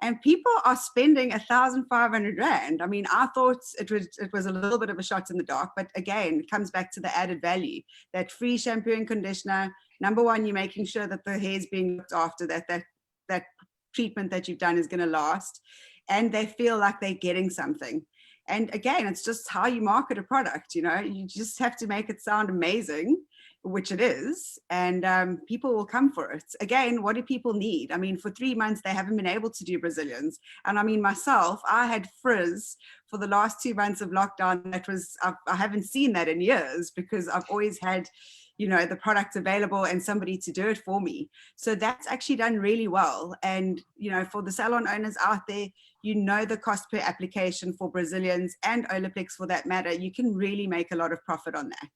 And people are spending 1,500 Rand. I mean, I thought it was a little bit of a shot in the dark, but again, it comes back to the added value. That free shampoo and conditioner. Number one, you're making sure that the hair is being looked after, that treatment that you've done is going to last, and they feel like they're getting something. And again, it's just how you market a product. You just have to make it sound amazing, which it is, and people will come for it. Again, what do people need? I mean, for 3 months, they haven't been able to do Brazilians. And I mean, myself, I had frizz for the last 2 months of lockdown. I haven't seen that in years, because I've always had, the product available and somebody to do it for me. So that's actually done really well. And, for the salon owners out there, the cost per application for Brazilians and Olaplex for that matter, you can really make a lot of profit on that.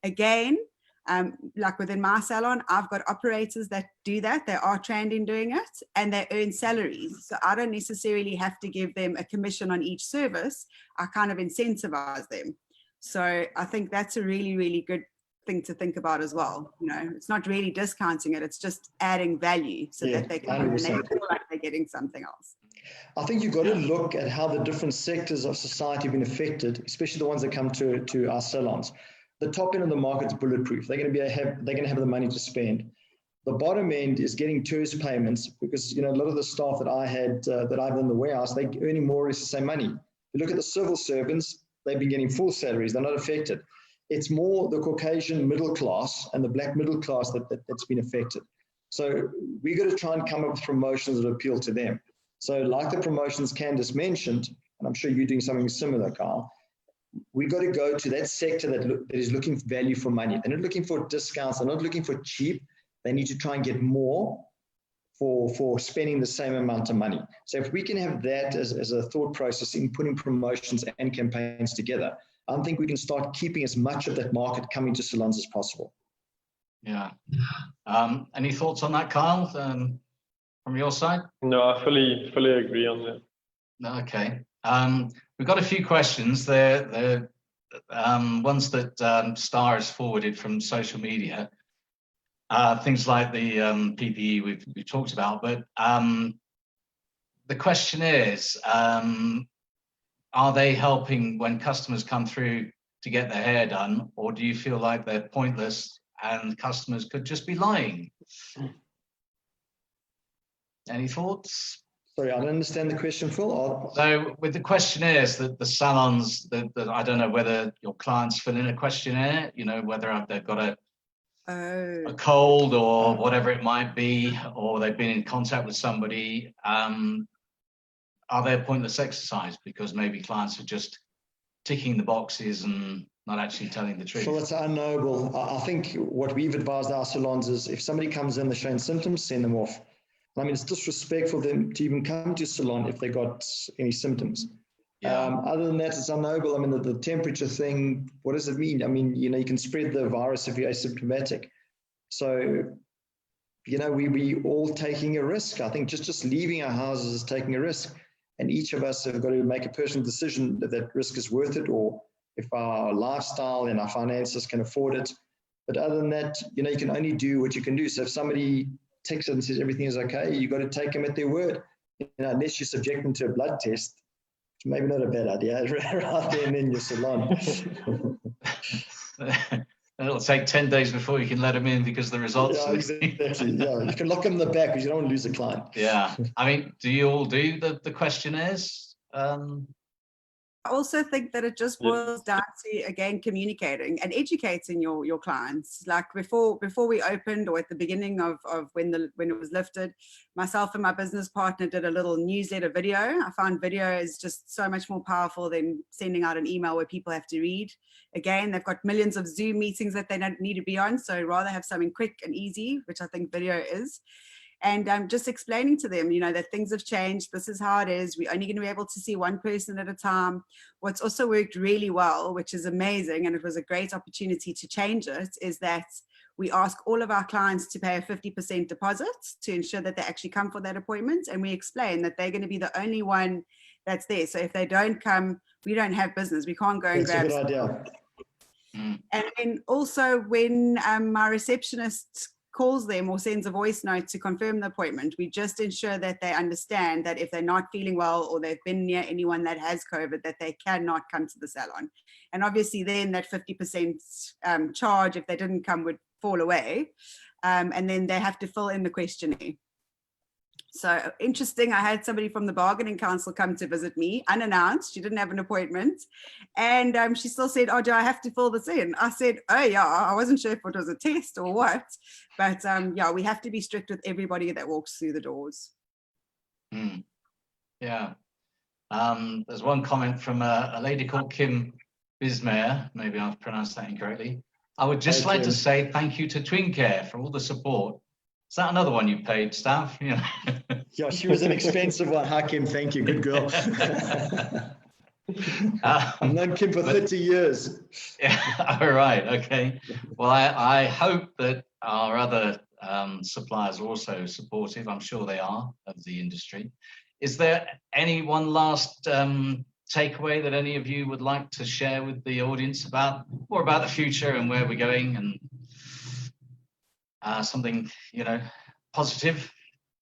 Again, like within my salon, I've got operators that do that. They are trained in doing it, and they earn salaries. So I don't necessarily have to give them a commission on each service. I kind of incentivize them. So I think that's a really, really good thing to think about as well. It's not really discounting it. It's just adding value so that they can and they feel like they're getting something else. I think you've got to look at how the different sectors of society have been affected, especially the ones that come to our salons. The top end of the market is bulletproof. They're going to have the money to spend. The bottom end is getting tourist payments, because a lot of the staff that I had that I've in the warehouse, they're earning more or less the same money. You look at the civil servants, they've been getting full salaries. They're not affected. It's more the Caucasian middle class and the black middle class that's been affected. So we got to try and come up with promotions that appeal to them. So like the promotions Candice mentioned, and I'm sure you're doing something similar, Carl, we got to go to that sector that is looking for value for money. They're not looking for discounts. They're not looking for cheap. They need to try and get more for spending the same amount of money. So if we can have that as a thought process in putting promotions and campaigns together, I think we can start keeping as much of that market coming to salons as possible. Yeah. Any thoughts on that, Kyle, from your side? No, I fully agree on that. Okay. We've got a few questions. They're ones that Star has forwarded from social media. Things like the PPE we've talked about, but the question is, are they helping when customers come through to get their hair done, or do you feel like they're pointless and customers could just be lying? Any thoughts? Sorry, I don't understand the question, Phil. So with the questionnaires that the salons, that I don't know whether your clients fill in a questionnaire, whether they've got a cold or whatever it might be, or they've been in contact with somebody, are they a pointless exercise because maybe clients are just ticking the boxes and not actually telling the truth? So it's unknowable. I think what we've advised our salons is if somebody comes in, they're showing symptoms, send them off. I mean, it's disrespectful for them to even come to salon if they got any symptoms. Yeah. Other than that, it's unknowable. I mean, the temperature thing, what does it mean? I mean, you can spread the virus if you're asymptomatic. So, we all taking a risk. I think just leaving our houses is taking a risk. And each of us have got to make a personal decision that risk is worth it, or if our lifestyle and our finances can afford it. But other than that, you can only do what you can do. So if somebody texts and says everything is okay, you got to take them at their word. Unless you subject them to a blood test, it's maybe not a bad idea, right there in your salon. It'll take 10 days before you can let them in because the results. Yeah, exactly. Yeah, you can lock them in the back because you don't want to lose a client. Yeah. I mean, do you all do the questionnaires? I also think that it just boils down to, again, communicating and educating your clients. Like before we opened, or at the beginning of when it was lifted, myself and my business partner did a little newsletter video. I found video is just so much more powerful than sending out an email where people have to read. Again, they've got millions of Zoom meetings that they don't need to be on, so rather have something quick and easy, which I think video is. And just explaining to them, that things have changed. This is how it is. We're only going to be able to see one person at a time. What's also worked really well, which is amazing, and it was a great opportunity to change it, is that we ask all of our clients to pay a 50% deposit to ensure that they actually come for that appointment. And we explain that they're going to be the only one that's there. So if they don't come, we don't have business. We can't go and grab. That's a good idea. And then also when my receptionist calls them or sends a voice note to confirm the appointment, we just ensure that they understand that if they're not feeling well or they've been near anyone that has COVID, that they cannot come to the salon. And obviously then that 50% charge, if they didn't come, would fall away. And then they have to fill in the questionnaire. So interesting, I had somebody from the bargaining council come to visit me unannounced. She didn't have an appointment. And she still said, oh, do I have to fill this in? I said, oh yeah, I wasn't sure if it was a test or what. But yeah, we have to be strict with everybody that walks through the doors. Yeah. There's one comment from a lady called Kim Bismayer. Maybe I've pronounced that incorrectly. I would just like to say thank you to Twincare for all the support. Is that another one you paid, Stav? Yeah. Yeah, she was an expensive one. Hi, Kim. Thank you. Good girl. I've known Kim for 30 years. Yeah. All right. Okay. Well, I hope that our other suppliers are also supportive. I'm sure they are, of the industry. Is there any one last takeaway that any of you would like to share with the audience about more about the future and where we're going, and something, positive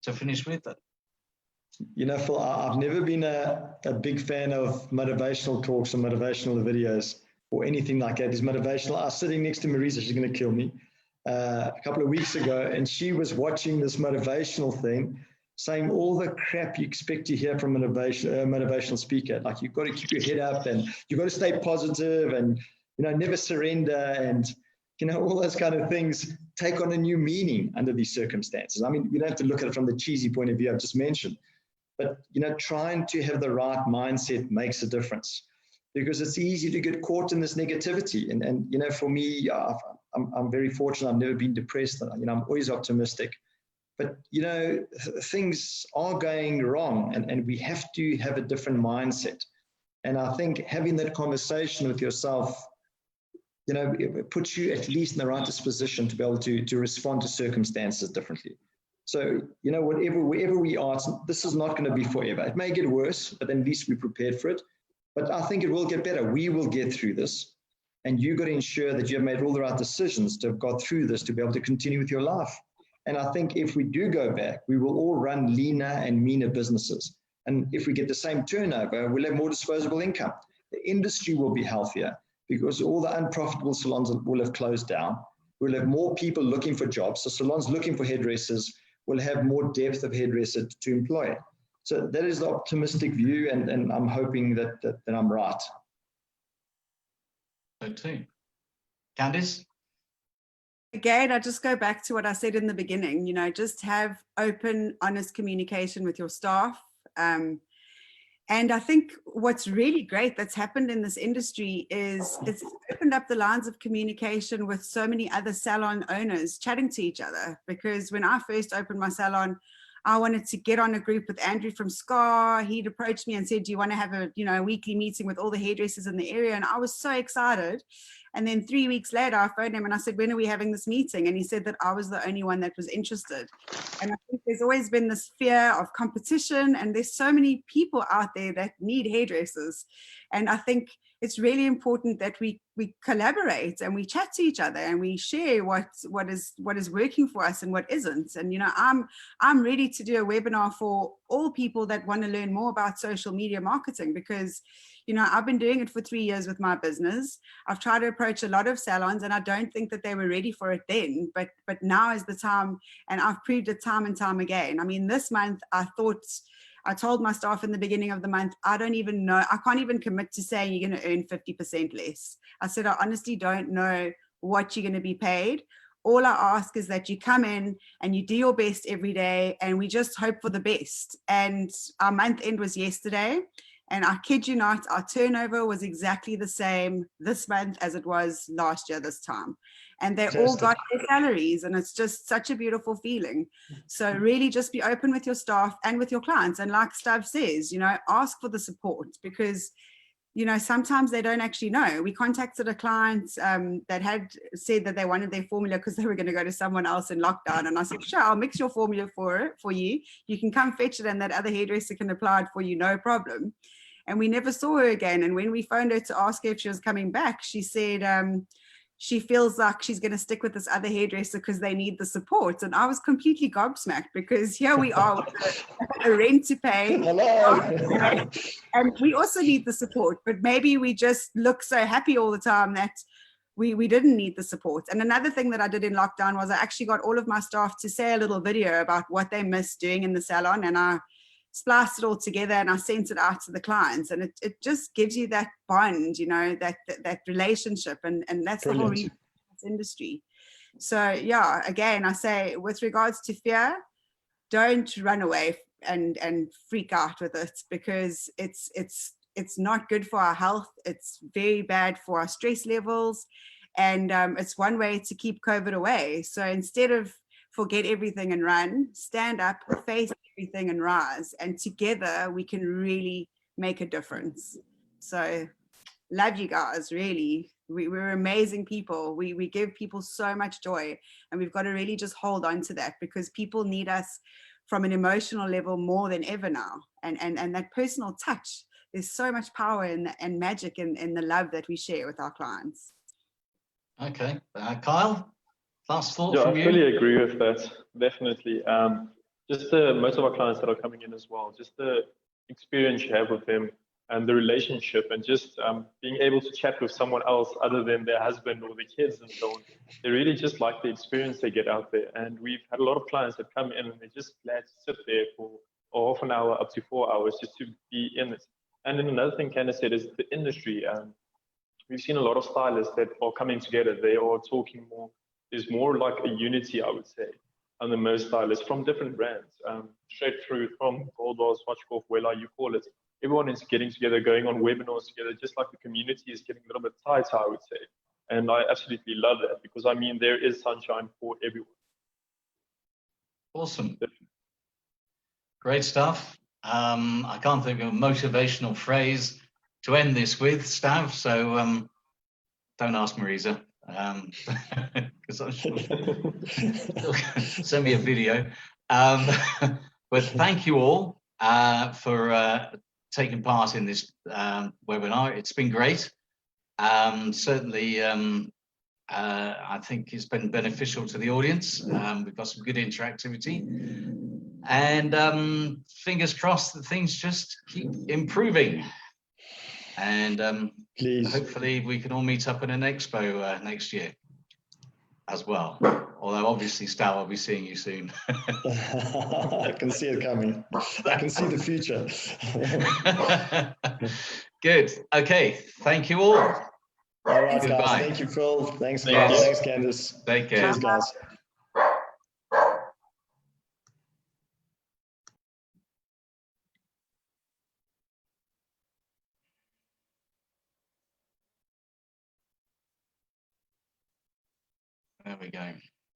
to finish with? Phil, I've never been a big fan of motivational talks or motivational videos or anything like that. These motivational, I was sitting next to Marisa, she's going to kill me, a couple of weeks ago, and she was watching this motivational thing, saying all the crap you expect to hear from a motivational speaker. Like, you've got to keep your head up, and you've got to stay positive, and, never surrender, and, all those kind of things take on a new meaning under these circumstances. I mean, we don't have to look at it from the cheesy point of view I've just mentioned, but, trying to have the right mindset makes a difference, because it's easy to get caught in this negativity. And for me, I'm very fortunate. I've never been depressed. I'm always optimistic. But, things are going wrong, and we have to have a different mindset. And I think having that conversation with yourself, it puts you at least in the right disposition to be able to respond to circumstances differently. So, wherever we are, this is not going to be forever. It may get worse, but then at least we're prepared for it. But I think it will get better. We will get through this. And you've got to ensure that you have made all the right decisions to have got through this, to be able to continue with your life. And I think if we do go back, we will all run leaner and meaner businesses. And if we get the same turnover, we'll have more disposable income. The industry will be healthier because all the unprofitable salons will have closed down. We'll have more people looking for jobs. So salons looking for hairdressers will have more depth of hairdresser to employ. So that is the optimistic view, and I'm hoping that I'm right. So too. Candice? Again, I just go back to what I said in the beginning, just have open, honest communication with your staff. And I think what's really great that's happened in this industry is it's opened up the lines of communication with so many other salon owners chatting to each other. Because when I first opened my salon, I wanted to get on a group with Andrew from SCAR. He'd approached me and said, do you want to have a weekly meeting with all the hairdressers in the area? And I was so excited. And then 3 weeks later, I phoned him and I said, when are we having this meeting? And he said that I was the only one that was interested. And I think there's always been this fear of competition, and there's so many people out there that need hairdressers. And I think it's really important that we collaborate and we chat to each other and we share what is working for us and what isn't. And I'm ready to do a webinar for all people that want to learn more about social media marketing, because I've been doing it for 3 years with my business. I've tried to approach a lot of salons and I don't think that they were ready for it then, but now is the time, and I've proved it time and time again. I mean, this month I told my staff in the beginning of the month, I don't even know, I can't even commit to saying you're going to earn 50% less. I said, I honestly don't know what you're going to be paid. All I ask is that you come in and you do your best every day, and we just hope for the best. And our month end was yesterday. And I kid you not, our turnover was exactly the same this month as it was last year this time. And they all got their salaries, and it's just such a beautiful feeling. So really just be open with your staff and with your clients. And like Stav says, ask for the support, because, sometimes they don't actually know. We contacted a client that had said that they wanted their formula because they were going to go to someone else in lockdown. And I said, sure, I'll mix your formula for you. You can come fetch it and that other hairdresser can apply it for you, no problem. And we never saw her again. And when we phoned her to ask her if she was coming back, she said she feels like she's going to stick with this other hairdresser because they need the support. And I was completely gobsmacked, because here we are with a rent to pay. Hello. And we also need the support, but maybe we just look so happy all the time that we didn't need the support. And another thing that I did in lockdown was I actually got all of my staff to say a little video about what they missed doing in the salon, and I spliced it all together and I sent it out to the clients, and it just gives you that bond, you know, that relationship, and that's the whole reason of this industry. So yeah, again, I say with regards to fear, don't run away and freak out with it, because it's not good for our health. It's very bad for our stress levels, and it's one way to keep COVID away. So instead of forget everything and run, stand up, face everything and rise, and together we can really make a difference. So love you guys, really. We're amazing people. We give people so much joy, and we've got to really just hold on to that, because people need us from an emotional level more than ever now, and that personal touch. There's so much power and magic in the love that we share with our clients. Okay, Kyle, last thought Yeah, from I you? fully agree with that, definitely. Just most of our clients that are coming in as well, just the experience you have with them and the relationship, and just being able to chat with someone else other than their husband or the kids and so on. They really just like the experience they get out there. And we've had a lot of clients that come in and they're just glad to sit there for half an hour up to 4 hours just to be in it. And then another thing Candice said is the industry. We've seen a lot of stylists that are coming together. They are talking more. There's more like a unity, I would say, and the most stylists from different brands, straight through from Goldbars, Swatchkopf, Wella, you call it. Everyone is getting together, going on webinars together, just like the community is getting a little bit tighter, I would say. And I absolutely love that, because I mean, there is sunshine for everyone. Awesome. Great stuff. I can't think of a motivational phrase to end this with, Stav, so don't ask Marisa, because I'm sure send me a video. But thank you all for taking part in this webinar. It's been great. Certainly, I think it's been beneficial to the audience. We've got some good interactivity. And fingers crossed that things just keep improving. And hopefully we can all meet up at an expo next year as well. Although obviously, Stav, I'll be seeing you soon. I can see it coming. I can see the future. Good. Okay. Thank you all. All right, Goodbye. guys. Thank you, Phil. Thanks, Yes. guys. Thanks, Candice. Take care. Cheers, guys. There we go.